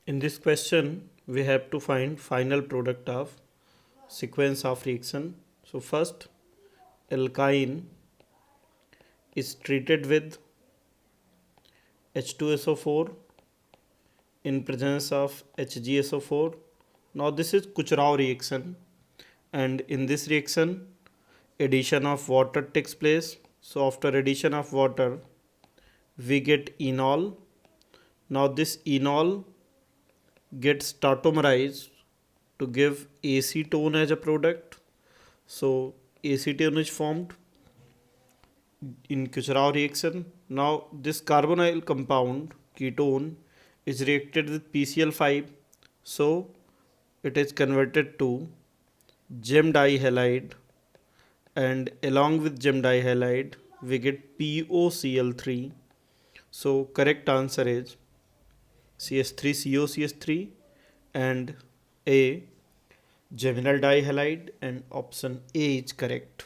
In this question, we have to find final product of sequence of reaction. So first, alkyne is treated with H2SO4 in presence of HgSO4. Now this is Kucherov reaction, and in this reaction addition of water takes place. So after addition of water we get enol. Now this enol gets tautomerized to give acetone as a product. So acetone is formed in Kucherov reaction. Now this carbonyl compound ketone is reacted with PCl5, so it is converted to gem dihalide, and along with gem dihalide we get POCl3. So correct answer is CH3COCH3 and A, geminal dihalide, and option A is correct.